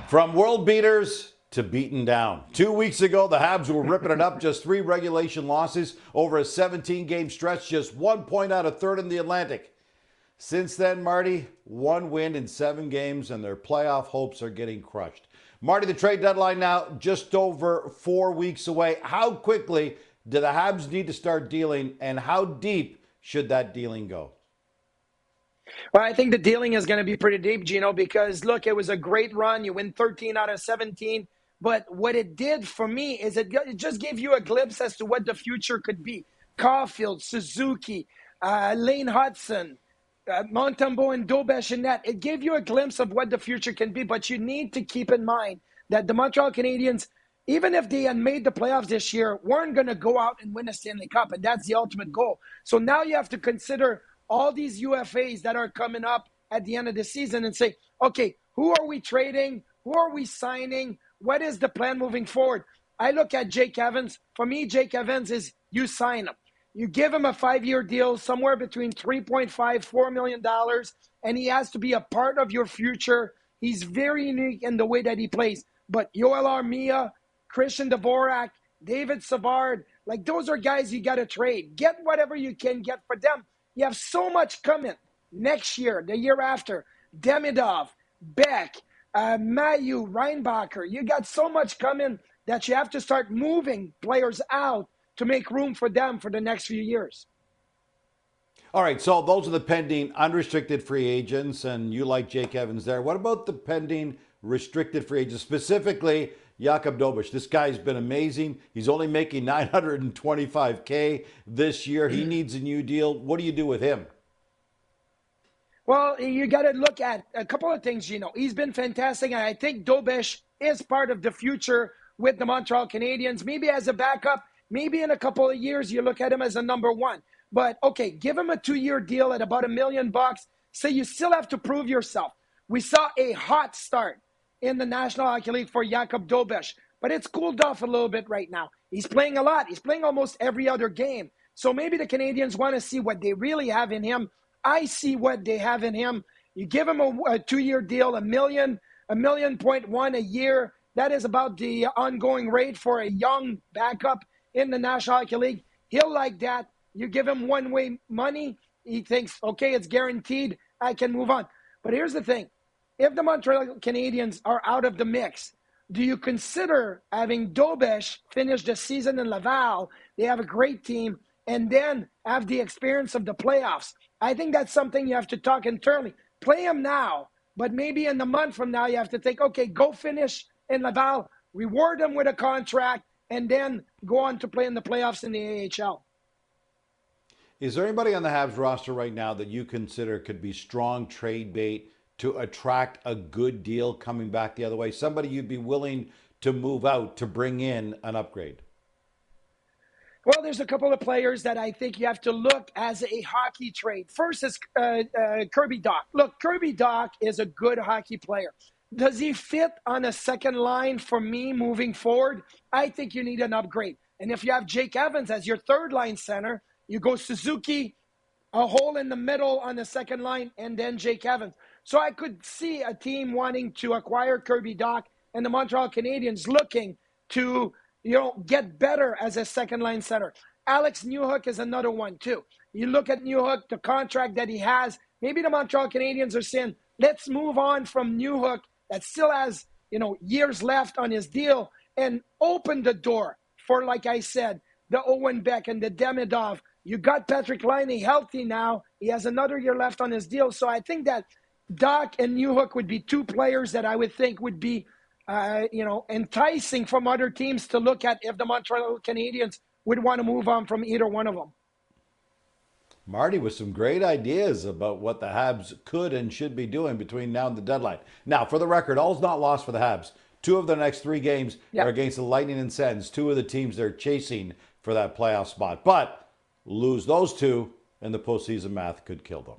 From world beaters to beaten down. 2 weeks ago, the Habs were ripping it up. Just 3 regulation losses over a 17-game stretch, just 1 point out of third in the Atlantic. Since then, Marty, 1 win in 7 games, and their playoff hopes are getting crushed. Marty, the trade deadline now just over 4 weeks away. How quickly do the Habs need to start dealing, and how deep should that dealing go? Well, I think the dealing is going to be pretty deep, Gino, because look, it was a great run. You win 13 out of 17. But what it did for me is it just gave you a glimpse as to what the future could be. Caulfield, Suzuki, Lane Hudson, Montembeault and Dobesh in that. It gave you a glimpse of what the future can be. But you need to keep in mind that the Montreal Canadiens, even if they had made the playoffs this year, weren't going to go out and win a Stanley Cup. And that's the ultimate goal. So now you have to consider all these UFAs that are coming up at the end of the season and say, okay, who are we trading? Who are we signing? What is the plan moving forward? I look at Jake Evans. For me, Jake Evans is you sign him. You give him a 5-year deal, somewhere between $3.5, $4 million, and he has to be a part of your future. He's very unique in the way that he plays. But Yoel Armia, Christian Dvorak, David Savard, like those are guys you got to trade. Get whatever you can get for them. You have so much coming next year, the year after. Demidov, Beck, Mayu, Reinbacher. You got so much coming that you have to start moving players out to make room for them for the next few years. All right, so those are the pending unrestricted free agents, and you like Jake Evans there. What about the pending restricted free agents, specifically Jakub Dobeš? This guy's been amazing. He's only making $925K this year. He needs a new deal. What do you do with him? Well, you got to look at a couple of things, you know. He's been fantastic, and I think Dobeš is part of the future with the Montreal Canadiens. Maybe as a backup, maybe in a couple of years you look at him as a number one. But, okay, give him a 2-year deal at about $1 million. Say you still have to prove yourself. We saw a hot start in the National Hockey League for Jakub Dobeš, but it's cooled off a little bit right now. He's playing a lot. He's playing almost every other game. So maybe the Canadiens want to see what they really have in him. I see what they have in him. You give him a 2-year deal, $1 million, $1.1 million a year. That is about the ongoing rate for a young backup in the National Hockey League. He'll like that. You give him one-way money. He thinks, okay, it's guaranteed. I can move on. But here's the thing. If the Montreal Canadiens are out of the mix, do you consider having Dobeš finish the season in Laval? They have a great team, and then have the experience of the playoffs. I think that's something you have to talk internally. Play him now, but maybe in a month from now you have to think, okay, go finish in Laval, reward him with a contract, and then go on to play in the playoffs in the AHL. Is there anybody on the Habs roster right now that you consider could be strong trade bait to attract a good deal coming back the other way? Somebody you'd be willing to move out to bring in an upgrade? Well, there's a couple of players that I think you have to look as a hockey trade. First is Kirby Dach. Look, Kirby Dach is a good hockey player. Does he fit on a second line for me moving forward? I think you need an upgrade. And if you have Jake Evans as your third line center, you go Suzuki, a hole in the middle on the second line, and then Jake Evans. So I could see a team wanting to acquire Kirby Dach and the Montreal Canadiens looking to, get better as a second line center. Alex Newhook is another one too. You look at Newhook, the contract that he has, maybe the Montreal Canadiens are saying, let's move on from Newhook that still has, years left on his deal and open the door for, like I said, the Owen Beck and the Demidov. You got Patrick Laine healthy now. He has another year left on his deal. So I think that Dach and Newhook would be 2 players that I would think would be, enticing from other teams to look at if the Montreal Canadiens would want to move on from either one of them. Marty with some great ideas about what the Habs could and should be doing between now and the deadline. Now, for the record, all's not lost for the Habs. 2 of their next 3 games are against the Lightning and Sens, 2 of the teams they're chasing for that playoff spot. But lose those 2, and the postseason math could kill them.